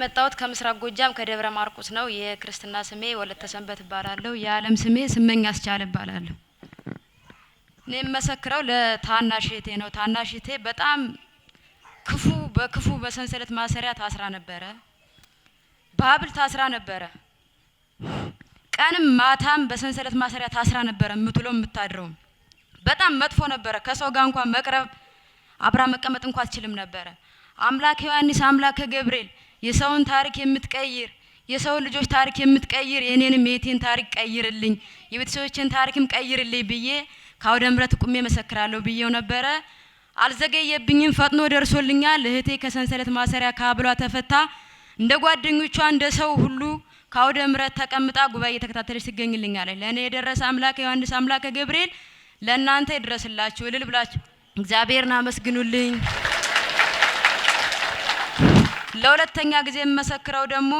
የመጣሁት ከምስራቅ ጎጃም ከደብረ ማርቆስ ነው። የክርስትና ስሜ ወለተ ሰንበት እባላለሁ። የዓለም ስሜ ስመኝ አስቻለ እባላለሁ። እኔ የምመሰክረው ለታናሽ እህቴ ነው። ታናሽ እህቴ በጣም በክፉ በሰንሰለት ማሰሪያ ታስራ ነበረ። በሀብል ታስራ ነበረ። ቀንም ማታም በሰንሰለት ማሰሪያ ታስራ ነበረ። የምትውለው የምታድረው በጣም መጥፎ ነበረ። ከሰው ጋር እንኳን መቅረብ አብራ መቀመጥ እንኳን አትችልም ነበረ። አምላክ ዮሐንስ አምላክ ገብርኤል የሰውን ታሪክ የምትቀይር የሰው ልጆች ታሪክ የምትቀይር የኔንም የቴን ታሪክ ቀይርልኝ የቤተሰቦችን ታሪክም ቀይርልኝ ብዬ ካውደ ምሕረት ቁሜ መሰክራለሁ ብዬው ነበረ። አልዘገየብኝም፣ ፈጥኖ ደርሶልኛል። እህቴ ከሰንሰለት ማሰሪያ ካብሏ ተፈታ። እንደ ጓደኞቿ እንደ ሰው ሁሉ ካውደ ምሕረት ተቀምጣ ጉባኤ እየተከታተለች ትገኝልኛለች። ለኔ የደረሰ አምላክ ዮሐንስ አምላክ ገብርኤል ለእናንተ ይድረስላችሁ። እልል ብላችሁ እግዚአብሔርን አመስግኑልኝ። ለሁለተኛ ጊዜ የምመሰክረው ደግሞ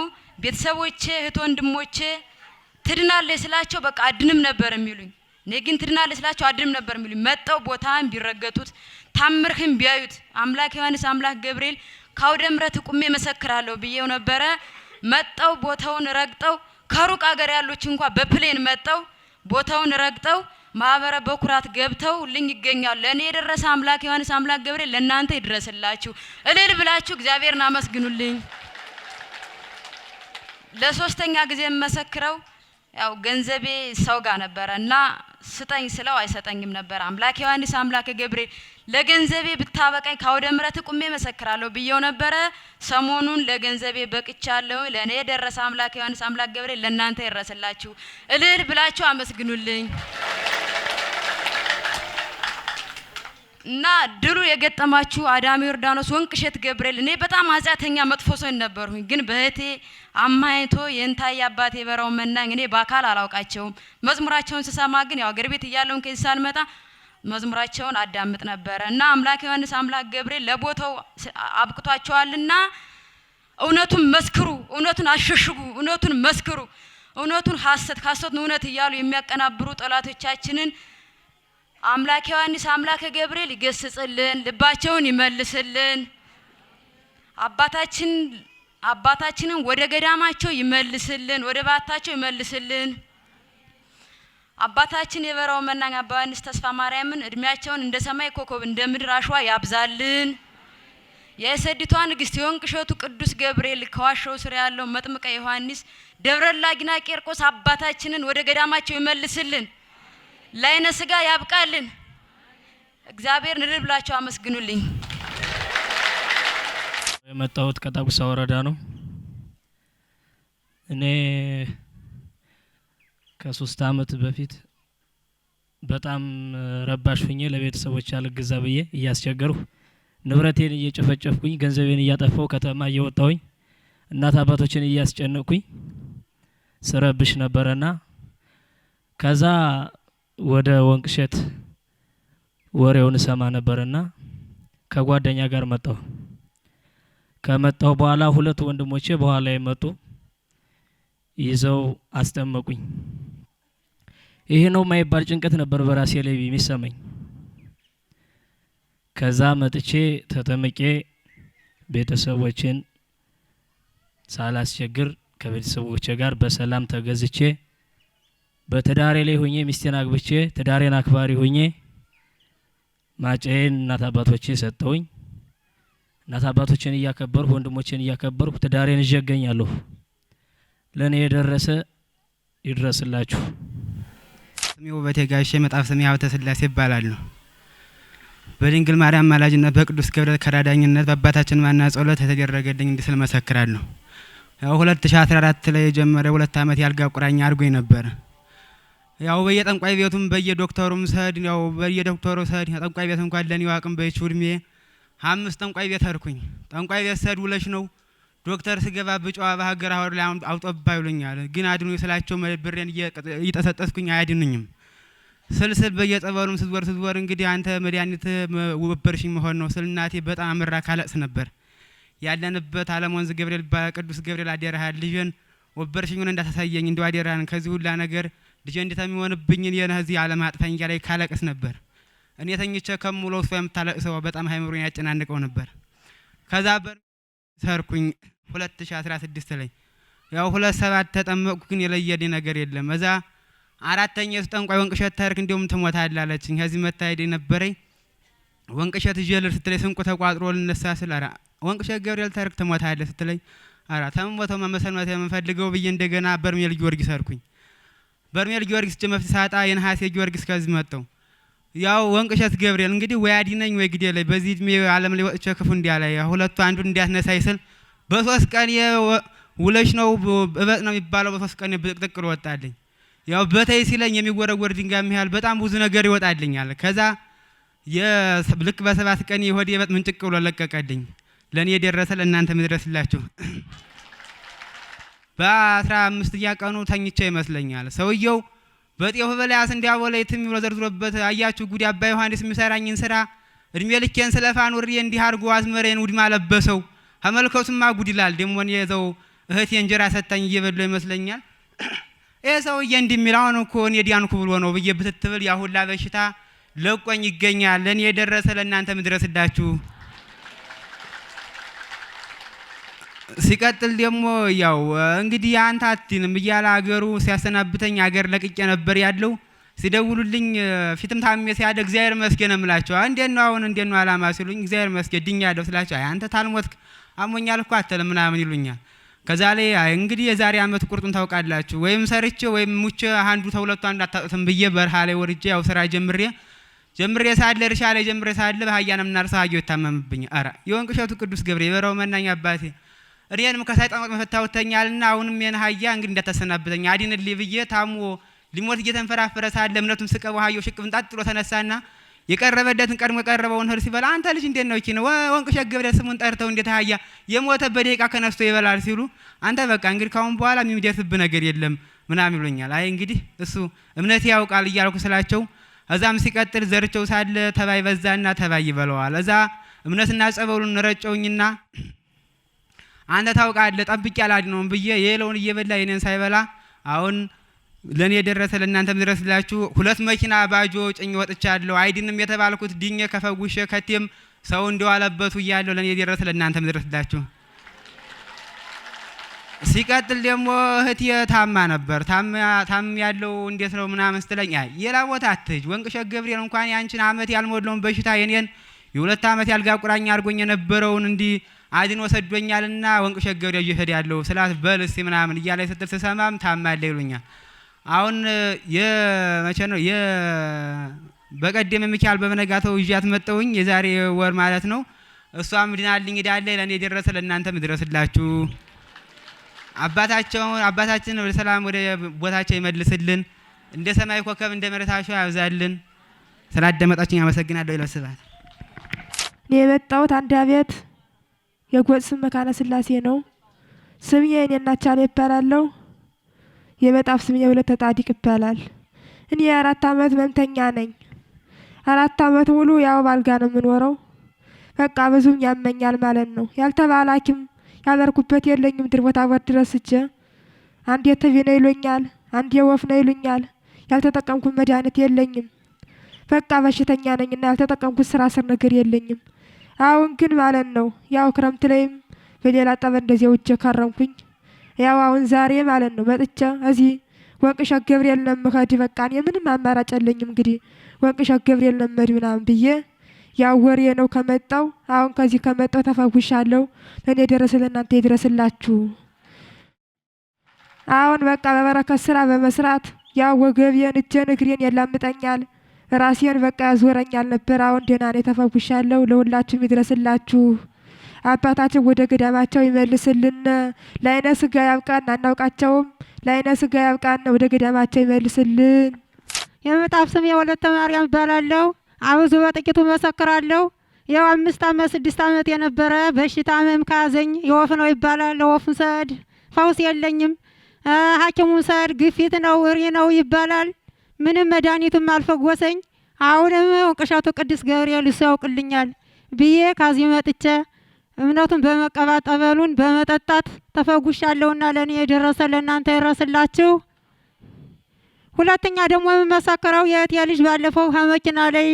ቤተሰቦቼ እህት ወንድሞቼ ትድናለች ስላቸው በቃ አድንም ነበር የሚሉኝ። እኔ ግን ትድናለች ስላቸው አድንም ነበር የሚሉኝ። መጣው ቦታን ቢረገጡት ታምርህን ቢያዩት አምላክ ዮሐንስ አምላክ ገብርኤል ካውደ ምሕረት ቁሜ መሰክራለሁ ብዬው ነበረ። መጣው ቦታውን ረግጠው ከሩቅ ሀገር ያሉት እንኳን በፕሌን መጣው ቦታውን ረግጠው ማህበረ በኩራት ገብተው ልኝ ይገኛሉ። ለኔ የደረሰ አምላክ ዮሐንስ አምላክ ገብርኤል ለእናንተ ይድረስላችሁ። እልል ብላችሁ እግዚአብሔርን አመስግኑልኝ። ለሶስተኛ ጊዜ የምመሰክረው ያው ገንዘቤ ሰው ጋር ነበረና ስጠኝ ስለው አይሰጠኝም ነበር። አምላክ ዮሐንስ አምላክ ገብርኤል ለገንዘቤ ብታበቃኝ ካውደ ምሕረት ቁሜ መሰክራለሁ ብዬው ነበረ። ሰሞኑን ለገንዘቤ በቅቻለሁ። ለኔ የደረሰ አምላክ ዮሐንስ አምላክ ገብርኤል ለእናንተ ይድረስላችሁ። እልል ብላችሁ አመስግኑልኝ። እና ድሉ የገጠማችሁ አዳሚ ዮርዳኖስ ወንቅሸት ገብርኤል እኔ በጣም ኃጢአተኛ መጥፎ ሰው ነበርሁኝ። ግን በእህቴ አማይቶ የንታይ አባቴ በራው መናኝ እኔ በአካል አላውቃቸውም። መዝሙራቸውን ስሰማ ግን ያው አገር ቤት እያለሁ ከዚህ ሳልመጣ መዝሙራቸውን አዳምጥ ነበረ። እና አምላክ ዮሐንስ አምላክ ገብርኤል ለቦታው አብቅቷቸዋልና እውነቱን መስክሩ፣ እውነቱን አሸሽጉ፣ እውነቱን መስክሩ፣ እውነቱን ሐሰት ሐሰቱን እውነት እያሉ የሚያቀናብሩ ጠላቶቻችንን አምላክ ዮሐንስ አምላክ ገብርኤል ይገስጽልን፣ ልባቸውን ይመልስልን። አባታችንን ወደ ገዳማቸው ይመልስልን፣ ወደ ባታቸው ይመልስልን። አባታችን የበራው መናኝ አባ ዮሐንስ ተስፋ ማርያምን እድሜያቸውን እንደ ሰማይ ኮከብ እንደ ምድር አሸዋ ያብዛልን። የሰዲቷ ንግስት የወንቅሸቱ ቅዱስ ገብርኤል ከዋሻው ስር ያለው መጥምቀ ዮሐንስ ደብረላጊና ቄርቆስ አባታችንን ወደ ገዳማቸው ይመልስልን፣ ላይነ ስጋ ያብቃልን። እግዚአብሔር እልል ብላችሁ አመስግኑልኝ። የመጣሁት ከጣቁሳ ወረዳ ነው። እኔ ከ3 አመት በፊት በጣም ረባሽ ሆኜ ለቤተሰቦች አልገዛ ብዬ እያስቸገርኩ ንብረቴን እየጨፈጨፍኩኝ ገንዘቤን እያጠፋው ከተማ እየወጣሁኝ እናት አባቶችን እያስጨነቅኩኝ ስረብሽ ነበርና ከዛ ወደ ወንቅሸት ወሬውን ሰማ ነበርና ከጓደኛ ጋር መጣሁ። ከመጣሁ በኋላ ሁለት ወንድሞቼ በኋላ የመጡ ይዘው አስጠመቁኝ። ይሄ ነው የማይባል ጭንቀት ነበር በራሴ ላይ የሚሰማኝ። ከዛ መጥቼ ተጠምቄ ቤተሰቦችን ሳላስቸግር ከቤተሰቦቼ ጋር በሰላም ተገዝቼ በትዳሬ ላይ ሆኜ ሚስቴን አግብቼ ትዳሬን አክባሪ ሆኜ ማጨን እናት አባቶቼ ሰጠውኝ። እናት አባቶቼን እያከበርኩ ወንድሞቼን እያከበርኩ ትዳሬን እጀገኛለሁ። ለኔ የደረሰ ይድረስላችሁ። ስሜ ውበቴ ጋሼ መጣፍ ስሜ ሀብተ ስላሴ ይባላል። በድንግል ማርያም ማላጅነት በቅዱስ ገብርኤል ከራዳኝነት በአባታችን ማና ጸሎት የተደረገልኝ እንዲህ ስል መሰክራለሁ። 2014 ላይ የጀመረ 2 አመት ያልጋ ቁራኛ አድርጎኝ ነበር። ያው በየጠንቋይ ቤቱም በየዶክተሩም ሰድ ያው በየዶክተሩ ሰድ ጠንቋይ ቤት እንኳን ለኔ ዋቅም በይቹድሜ 5 ጠንቋይ ቤት አርኩኝ። ጠንቋይ ቤት ሰድ ውለሽ ነው ዶክተር ስገባ በጨዋ በሀገር አወር ላይ አውጦባ ይሉኛል። ግን አድኑ ስላቸው ብሬን እየጠሰጠስኩኝ አያድኑኝም። ስልስል በየጸበሉም ስትወር እንግዲህ አንተ መድኃኒት ወበርሽኝ መሆን ነው ስልናቴ በጣም አምራ ካለቅስ ነበር። ያለንበት ዓለም ወንዝ ገብርኤል በቅዱስ ገብርኤል አደረሃል ልጅን ወበርሽኙን እንዳታሳየኝ እንደው አደራን ከዚህ ሁላ ነገር ልጅ እንድታሚሆንብኝ የነዚህ ዓለም አጥፋኝ ላይ ካለቅስ ነበር። እኔ ተኝቼ ከሙሉ እሷ የምታለቅሰው በጣም ሃይምሮን ያጨናንቀው ነበር። ከዛ ሰርኩኝ 2016 ላይ ያው 27 ተጠመቅኩ፣ ግን የለየልኝ ነገር የለም። እዛ አራተኛ ጠንቋይ ወንቅሸት ታርክ እንደውም ትሞታለህ አለችኝ። ከዚህ መታየድ የነበረኝ ወንቅሸት ጀልር ስትለኝ ስንቁ ተቋጥሮ ልነሳ ስል ኧረ ወንቅሸት ገብርኤል ታርክ ትሞታለህ ስትለኝ ኧረ ተሞተው መመሰልመት የምፈልገው ብዬ እንደገና በርሜል ጊዮርጊስ ሰርኩኝ። በርሜል ጊዮርጊስ ጀመፍት ሳጣ የነሐሴ ጊዮርጊስ ከዚህ መጣው። ያው ወንቅሸት ገብርኤል እንግዲህ ወይ አዲነኝ ወይ ግዴለኝ በዚህ እድሜ ዓለም ላይ ወጥቼ ክፉ እንዲያላይ ሁለቱ አንዱን እንዲያስነሳይ ስል በ3 ቀን ውለሽ ነው እበጥ ነው የሚባለው። በ3 ቀን ብጥቅጥቅ ወጣልኝ። ያው በተይ ሲለኝ የሚወረወር ድንጋይ የሚያህል በጣም ብዙ ነገር ይወጣልኛል። ከዛ ልክ በ7 ቀን የሆዴ እበጥ ምንጭቅ ብሎ ለቀቀልኝ። ለኔ የደረሰ ለእናንተ ምድረስላችሁ። በ15ኛ ቀኑ ተኝቼ ይመስለኛል ሰውየው በጤፍ በላያስ እንዲያቦላይ ትም ብሎ ዘርዝሮበት አያችሁ ጉዲ አባ ዮሐንስ የሚሰራኝን ስራ እድሜ ልኬን ስለፋ ኑሬ እንዲህ አድርጎ አዝመሬን ውድማ ለበሰው። ተመልከቱማ ጉድ ይላል። ደሞ የዘው እህቴ እንጀራ ሰጣኝ እየበለው ይመስለኛል። ሰውዬ እንደሚል አሁን እኮ እኔ ዲያንኩ ብሎ ነው ብዬ ብትትብል ያ ሁላ በሽታ ለቆኝ ይገኛል። ለኔ የደረሰ ለእናንተ ምድረስላችሁ። ሲቀጥል ደግሞ ያው እንግዲህ አንተ አትንም እያለ አገሩ ሲያሰናብተኝ አገር ለቅቄ ነበር ያለው። ሲደውሉልኝ ፊትም ታሜ ሲያደ እግዚአብሔር ይመስገን እምላቸው እንዴት ነው አሁን እንዴት ነው አላማ ሲሉኝ እግዚአብሔር ይመስገን ድኛለሁ ስላቸው አይ አንተ ታልሞትክ አሞኛል እኮ አትልም ምናምን ይሉኛል። ከዛ ላይ እንግዲህ የዛሬ አመት ቁርጡን ታውቃላችሁ ወይም ሰርቼ ወይም ሙቼ አንዱ ተሁለቱ አንዱ አታጥተም ብዬ በርሃ ላይ ወርጄ ያው ስራ ጀምሬ ሳለ እርሻ ላይ ጀምሬ ሳለ በሃያንም እናርሳ ሀየው ይታመምብኝ። ኧረ የወንቅሸቱ ቅዱስ ገብርኤል የበረው መናኛ አባቴ እኔንም ከሳይጣን መፈታውተኛልና አሁንም የነሃያ እንግዲህ እንዳታሰናብተኝ አዲንልኝ ብዬ ታሞ ሊሞት እየተንፈራፈረ ሳለ እምነቱን ስቀበው ሀየው ሽቅብን ጣጥሎ ተነሳና የቀረበለትን ቀድሞ የቀረበውን እህል ሲበላ አንተ ልጅ እንዴት ነው ይኪን ወንቅሸት ገብርኤል ስሙን ጠርተው እንዴት ሀያ የሞተ በደቂቃ ከነስቶ ይበላል ሲሉ አንተ በቃ እንግዲህ ካሁን በኋላ የሚደርስብህ ነገር የለም ምናምን ይሉኛል። አይ እንግዲህ እሱ እምነት ያውቃል እያልኩ ስላቸው እዛም ሲቀጥል ዘርቸው ሳለ ተባይ በዛና ተባይ ይበለዋል። እዛ እምነትና ጸበሉን ረጨውኝና አንተ ታውቃለህ ጠብቄ አላድነውም ብዬ የሌለውን እየበላ የኔን ሳይበላ አሁን ለኔ የደረሰ ለእናንተ ምድረስላችሁ 2 መኪና ባጆ ጭኝ ወጥቻለሁ። አይድንም የተባልኩት ድኜ ከፈጉሼ ከቴም ሰው እንደዋለበቱ እያለሁ ለኔ የደረሰ ለእናንተ ምድረስላችሁ። ሲቀጥል ደግሞ እህቴ ታማ ነበር። ታም ያለው እንዴት ነው ምናምን ስትለኝ አይ የላ ቦታ አትሂጅ ወንቅሸት ገብርኤል እንኳን ያንቺን አመት ያልሞላውን በሽታ የኔን የ2 አመት ያልጋ ቁራኛ አድርጎኝ የነበረውን እንዲህ አድኖ ሰዶኛልና ወንቅሸት ገብርኤል ይሄድ ያለው ስላት በልስ ምናምን እያለ ስትል ስሰማም ታማለ ይሉኛል። አሁን የመቼ ነው በቀደም ሚካኤል በመነጋተው ይያት መጣውኝ የዛሬ ወር ማለት ነው። እሷም ድናልኝ ሄዳለ ለኔ የደረሰ ለእናንተ ምድረስላችሁ። አባታችን ወደ ሰላም ወደ ቦታቸው ይመልስልን፣ እንደ ሰማይ ኮከብ እንደ መሬታቸው ያብዛልን። ስላደመጣችኝ አመሰግናለሁ። ይለስባት የመጣሁት አንድ አቤት የጎጥ ስም መካነ ስላሴ ነው። ስሜ እኔና ቻለ ይባላለሁ። የመጣፍ ስሜ ወለተ ጻዲቅ ይባላል። እኔ የ4 አመት መምተኛ ነኝ። 4 አመት ሙሉ ያው ባልጋ ነው የምኖረው። በቃ ብዙም ያመኛል ማለት ነው። ያልተባለ ሐኪም ያበርኩበት የለኝም። ምድር ቦታ ድረስ እጄ አንዴ ትቢ ነው ይሉኛል፣ አንዴ ወፍ ነው ይሉኛል። ያልተጠቀምኩት መድኃኒት የለኝም። በቃ በሽተኛ ነኝና ያልተጠቀምኩት ስራ ስር ነገር የለኝም። አሁን ግን ማለት ነው ያው ክረምት ላይም በሌላ ጠበል እንደዚህ ውጭ ከረምኩኝ። ያው አሁን ዛሬ ማለት ነው መጥቼ እዚህ ወንቅሸት ገብርኤል ነው የምሄድ። በቃ እኔ ምንም አማራጭ የለኝም። እንግዲህ ወንቅሸት ገብርኤል ነው የምሄድ ምናምን ብዬ ያው ወሬ ነው ከመጣው። አሁን ከዚህ ከመጣው ተፈውሻለሁ። ለኔ የደረሰ ለእናንተ ይድረስላችሁ። አሁን በቃ በበረከት ስራ በመስራት ያው ወገቤን እጄን እግሬን ያላምጠኛል፣ ራሴን በቃ ያዞረኛል ነበር። አሁን ደህና ነኝ ተፈውሻለሁ። ለሁላችሁም ይድረስላችሁ። አባታችን ወደ ገዳማቸው ይመልስልን። ለዓይነ ስጋ ያብቃን። አናውቃቸውም። ለዓይነ ስጋ ያብቃን። ወደ ገዳማቸው ይመልስልን። የመጣፍ ስሜ ወለተ ማርያም ይባላለሁ። አብዙ በጥቂቱ መሰክራለሁ። ያው 5 አመት 6 አመት የነበረ በሽታ ህመም ካዘኝ የወፍ ነው ይባላል። ወፍ ሰድ ፈውስ የለኝም። ሐኪሙን ሰድ ግፊት ነው እሪ ነው ይባላል። ምንም መድኃኒቱም አልፈወሰኝ። አሁንም ወንቅሸቱ ቅዱስ ገብርኤል እሱ ያውቅልኛል ብዬ ከዚህ መጥቼ እምነቱን በመቀባት ጠበሉን በመጠጣት ተፈውሻለሁና ለኔ የደረሰ ለእናንተ ይድረስላችሁ። ሁለተኛ ደግሞ የምመሰክረው የእህቴ ልጅ ባለፈው ከመኪና ላይ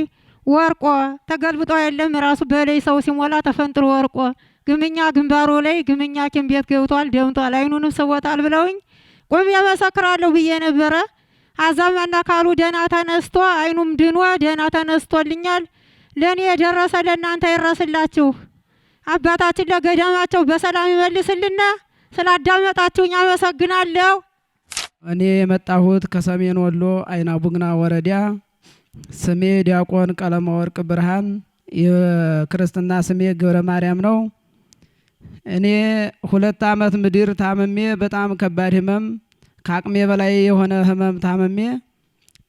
ወርቆ ተገልብጦ የለም ራሱ በላይ ሰው ሲሞላ ተፈንጥሮ ወርቆ ግምኛ ግንባሩ ላይ ግምኛ ሐኪም ቤት ገብቷል፣ ደምቷል፣ አይኑንም ስቦታል ብለውኝ ቆሜ እመሰክራለሁ ብዬ ነበረ። አዛማና ካሉ ደህና ተነስቶ አይኑም ድኖ ደህና ተነስቶልኛል። ለእኔ የደረሰ ለእናንተ ይድረስላችሁ። አባታችን ለገዳማቸው በሰላም ይመልስልና። ስላዳመጣችሁኝ አመሰግናለሁ። እኔ የመጣሁት ከሰሜን ወሎ አይና ቡግና ወረዳ፣ ስሜ ዲያቆን ቀለመወርቅ ብርሃን፣ የክርስትና ስሜ ገብረ ማርያም ነው። እኔ 2 ዓመት ምድር ታመሜ በጣም ከባድ ህመም፣ ከአቅሜ በላይ የሆነ ህመም ታመሜ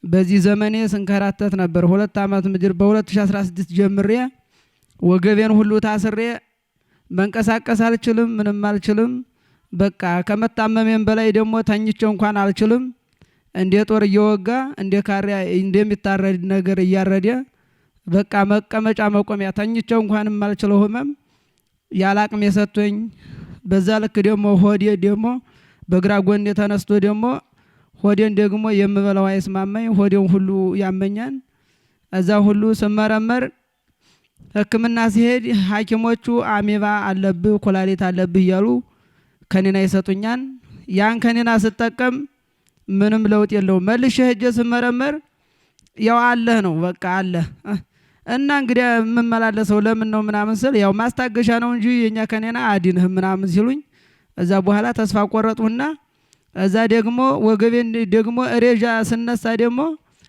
በዚህ ዘመኔ ስንከራተት ነበር። 2 ዓመት ምድር በ2016 ጀምሬ ወገቤን ሁሉ ታስሬ መንቀሳቀስ አልችልም፣ ምንም አልችልም። በቃ ከመታመሜም በላይ ደግሞ ተኝቼ እንኳን አልችልም። እንደ ጦር እየወጋ እንደ ካሪያ እንደሚታረድ ነገር እያረደ በቃ መቀመጫ መቆሚያ ተኝቼ እንኳን የማልችለው ህመም ያላቅም የሰጥቶኝ። በዛ ልክ ደግሞ ሆዴ ደግሞ በግራ ጎን ተነስቶ ደግሞ ሆዴን ደግሞ የምበላው አይስማማኝ፣ ሆዴን ሁሉ ያመኛል። እዛ ሁሉ ስመረመር ሕክምና ሲሄድ ሐኪሞቹ አሜባ አለብህ ኩላሊት አለብህ እያሉ ከኔና ይሰጡኛል። ያን ከኔና ስጠቀም ምንም ለውጥ የለውም። መልሼ ሄጄ ስመረመር ያው አለህ ነው በቃ አለህ እና እንግዲህ የምመላለሰው ለምን ነው ምናምን ስል ያው ማስታገሻ ነው እንጂ የኛ ከኔና አዲንህ ምናምን ሲሉኝ እዛ በኋላ ተስፋ ቆረጡና እዛ ደግሞ ወገቤን ደግሞ ሬጃ ስነሳ ደግሞ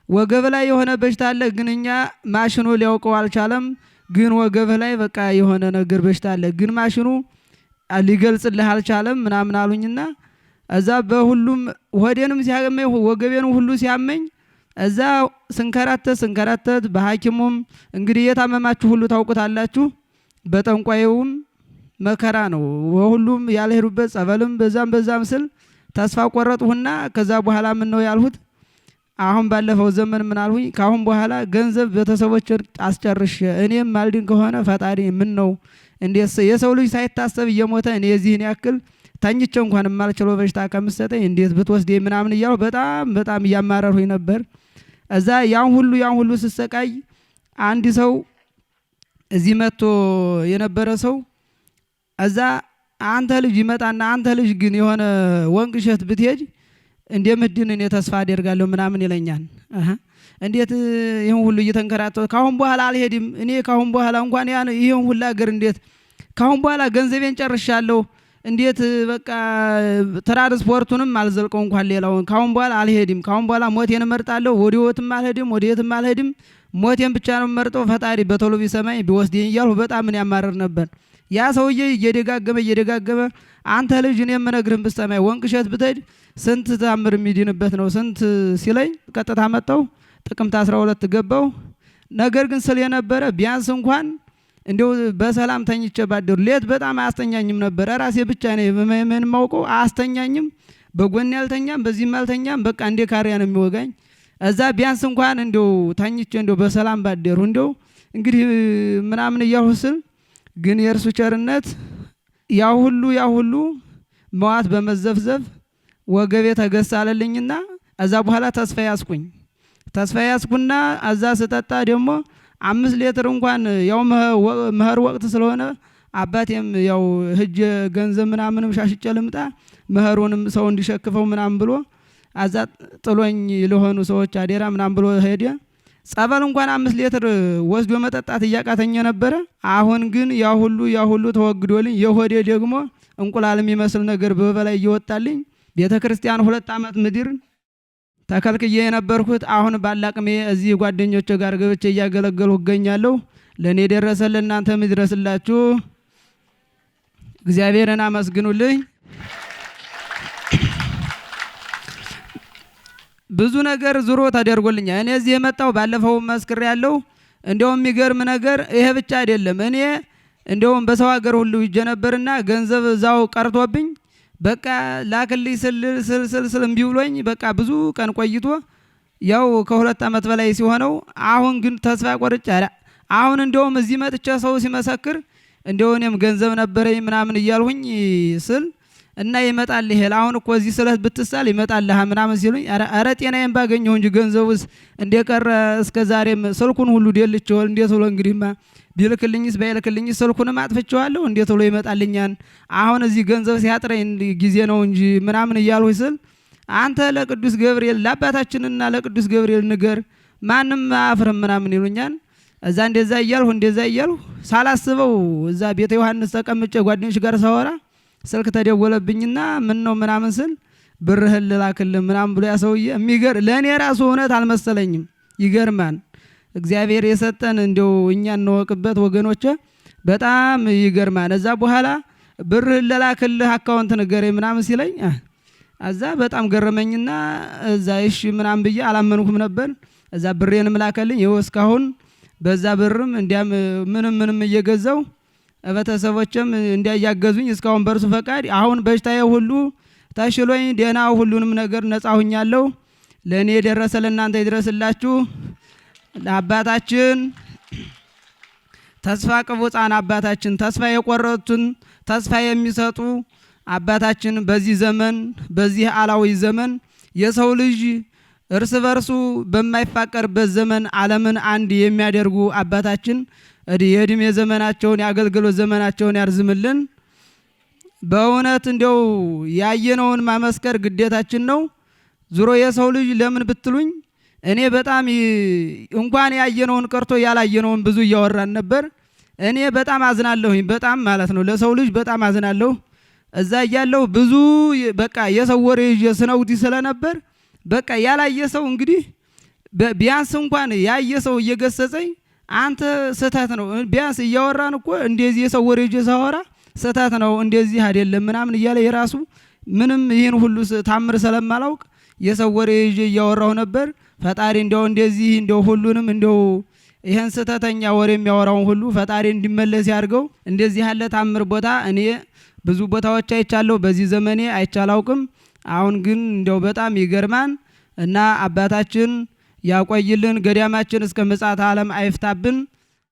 ወገብ ላይ የሆነ በሽታ አለ፣ ግን እኛ ማሽኑ ሊያውቀው አልቻለም። ግን ወገብህ ላይ በቃ የሆነ ነገር በሽታ አለ፣ ግን ማሽኑ ሊገልጽልህ አልቻለም ምናምን አሉኝና እዛ በሁሉም ሆዴንም ሲያመኝ ወገቤንም ሁሉ ሲያመኝ እዛ ስንከራተት በሐኪሙም እንግዲህ የታመማችሁ ሁሉ ታውቁታላችሁ፣ በጠንቋዩም መከራ ነው። ሁሉም ያልሄዱበት ጸበልም በዛም ስል ተስፋ ቆረጥሁና ከዛ በኋላ ምን ነው ያልሁት፣ አሁን ባለፈው ዘመን ምን አልሁኝ፣ ካሁን በኋላ ገንዘብ ቤተሰቦች አስጨርሽ እኔም ማልድን ከሆነ ፈጣሪ ምን ነው እንዴት የሰው ልጅ ሳይታሰብ እየሞተ እኔ የዚህን ያክል ተኝቼ እንኳን የማልችለው በሽታ ከምሰጠኝ እንዴት ብትወስደኝ ምናምን እያልሁ በጣም እያማረርሁኝ ነበር። እዛ ያን ሁሉ ስሰቃይ አንድ ሰው እዚህ መጥቶ የነበረ ሰው እዛ አንተ ልጅ ይመጣና አንተ ልጅ ግን የሆነ ወንቅ እሸት ብትሄድ እንደምድን እኔ ተስፋ አደርጋለሁ ምናምን ይለኛል። እንዴት ይሄን ሁሉ እየተንከራተው ካሁን በኋላ አልሄድም እኔ ካሁን በኋላ እንኳን ይሄን ሁሉ አገር እንዴት ካሁን በኋላ ገንዘቤን ጨርሻለሁ፣ እንዴት በቃ ትራንስፖርቱንም አልዘልቀው እንኳን ሌላውን ካሁን በኋላ አልሄድም፣ ካሁን በኋላ ሞቴን እመርጣለሁ፣ ወደ ወትም አልሄድም፣ ወደ የትም አልሄድም፣ ሞቴን ብቻ ነው መርጠው ፈጣሪ በቶሎ ቢሰማኝ ቢወስደኝ እያልሁ በጣም ምን ያማረር ነበር። ያ ሰውዬ እየደጋገመ አንተ ልጅ እኔ የምነግርህን ብትሰማኝ ወንቅ እሸት ብትሄድ ስንት ታምር የሚድንበት ነው ስንት ሲለኝ ቀጥታ መጣሁ። ጥቅምት 12 ገባው። ነገር ግን ስለ የነበረ ቢያንስ እንኳን እንደው በሰላም ተኝቼ ባደሩ ሌት በጣም አያስተኛኝም ነበር። ራሴ ብቻ ነኝ ምን ማውቀው አያስተኛኝም። በጎን ያልተኛም በዚህም ያልተኛም በቃ እንደ ካሪያ ነው የሚወጋኝ። እዛ ቢያንስ እንኳን እንደው ተኝቼ እንደው በሰላም ባደሩ እንደው እንግዲህ ምናምን እያልሁ ስል ግን የእርሱ ቸርነት ያ ሁሉ መዋት በመዘፍዘፍ ወገቤ ተገሳለልኝና እዛ በኋላ ተስፋ ያስኩና እዛ ስጠጣ ደግሞ 5 ሊትር እንኳን ያው መኸር ወቅት ስለሆነ አባቴም ያው ህጅ ገንዘብ ምናምንም ሻሽጬ ልምጣ መኸሩንም ሰው እንዲሸክፈው ምናምን ብሎ አዛ ጥሎኝ ለሆኑ ሰዎች አዴራ ምናምን ብሎ ሄደ። ጸበል እንኳን 5 ሊትር ወስዶ መጠጣት እያቃተኝ ነበረ። አሁን ግን ያ ሁሉ ተወግዶልኝ የሆዴ ደግሞ እንቁላል የሚመስል ነገር በበላይ እየወጣልኝ ቤተክርስቲያን 2 ዓመት ምድር ተከልክዬ የነበርኩት አሁን ባላቅሜ እዚህ ጓደኞቼ ጋር ገብቼ እያገለገልኩ እገኛለሁ። ለኔ ደረሰ ለእናንተም ይድረስላችሁ። እግዚአብሔርን አመስግኑልኝ። ብዙ ነገር ዙሮ ተደርጎልኛል። እኔ እዚህ የመጣው ባለፈው መስክር ያለው እንደውም የሚገርም ነገር ይሄ ብቻ አይደለም። እኔ እንደውም በሰው ሀገር ሁሉ ይጀ ነበርና ገንዘብ እዛው ቀርቶብኝ በቃ ላክልኝ ስል እምቢ ብሎኝ በቃ ብዙ ቀን ቆይቶ ያው ከ2 ዓመት በላይ ሲሆነው አሁን ግን ተስፋ ቆርጬ አሁን እንደውም እዚህ መጥቼ ሰው ሲመሰክር እንደው እኔም ገንዘብ ነበረኝ ምናምን እያልሁኝ ስል እና ይመጣል ይሄ አሁን እኮ እዚህ ስለት ብትሳል ይመጣልህ ምናምን ሲሉኝ ኧረ ጤናዬን ባገኘሁ እንጂ ገንዘቡስ እንደቀረ እስከ ዛሬም ስልኩን ሁሉ ደልቼዋል። እንዴት ብሎ እንግዲህማ ቢልክልኝስ ባይልክልኝስ ስልኩንም አጥፍቼዋለሁ። እንዴት ብሎ ይመጣልኛል? አሁን እዚህ ገንዘብ ሲያጥረኝ ጊዜ ነው እንጂ ምናምን እያልሁኝ ስል አንተ ለቅዱስ ገብርኤል ለአባታችንና ለቅዱስ ገብርኤል ንገር ማንም አያፍርም ምናምን ይሉኛል። እዛ እንደዛ እያልሁ ሳላስበው እዛ ቤተ ዮሐንስ ተቀምጬ ጓደኞች ጋር ሳወራ ስልክ ተደወለብኝና ምን ነው ምናምን ስል ብርህን ልላክልህ ምናምን ብሎ ያሰውዬ ለእኔ ራሱ እውነት አልመሰለኝም። ይገርማል። እግዚአብሔር የሰጠን እንደው እኛ እንወቅበት ወገኖቼ፣ በጣም ይገርማል። እዛ በኋላ ብርህን ልላክልህ አካውንት ንገረኝ ምናምን ሲለኝ እዛ በጣም ገረመኝና እዛ እሺ ምናምን ብዬ አላመንኩም ነበር። እዛ ብሬንም ላከልኝ። ይኸው እስካሁን በዛ ብርም እንዲያም ምንም እየገዛው ቤተሰቦችም እንዲያያገዙኝ እስካሁን በርሱ ፈቃድ አሁን በሽታዬ ሁሉ ተሽሎኝ ደህና ሁሉንም ነገር ነጻ ሆኛለሁ። ለእኔ የደረሰ ለእናንተ ይድረስላችሁ። ለአባታችን ተስፋ ቅቡፃን አባታችን ተስፋ የቆረጡትን ተስፋ የሚሰጡ አባታችን በዚህ ዘመን በዚህ አላዊ ዘመን የሰው ልጅ እርስ በርሱ በማይፋቀርበት ዘመን ዓለምን አንድ የሚያደርጉ አባታችን የእድሜ ዘመናቸውን የአገልግሎት ዘመናቸውን ያርዝምልን። በእውነት እንደው ያየነውን ማመስከር ግዴታችን ነው። ዙሮ የሰው ልጅ ለምን ብትሉኝ እኔ በጣም እንኳን ያየነውን ቀርቶ ያላየነውን ብዙ እያወራን ነበር። እኔ በጣም አዝናለሁኝ፣ በጣም ማለት ነው ለሰው ልጅ በጣም አዝናለሁ። እዛ እያለሁ ብዙ በቃ የሰው ወሬ ይዤ ስነውዲ ስለነበር በቃ ያላየ ሰው እንግዲህ ቢያንስ እንኳን ያየ ሰው እየገሰጸኝ አንተ ስህተት ነው ቢያንስ እያወራን እኮ እንደዚህ የሰው ወሬ ይዤ ሳወራ ስህተት ነው እንደዚህ አይደለም ምናምን እያለ የራሱ ምንም ይህን ሁሉ ታምር ስለማላውቅ የሰው ወሬ ይዤ እያወራሁ ነበር። ፈጣሪ እንደዚህ ሁሉንም ይህን ስህተተኛ ወሬ የሚያወራውን ሁሉ ፈጣሪ እንዲመለስ ያድርገው። እንደዚህ ያለ ታምር ቦታ እኔ ብዙ ቦታዎች አይቻለሁ፣ በዚህ ዘመኔ አይቻላውቅም። አሁን ግን በጣም ይገርማን እና አባታችን ያቆይልን፣ ገዳማችን እስከ ምጽአተ ዓለም አይፍታብን።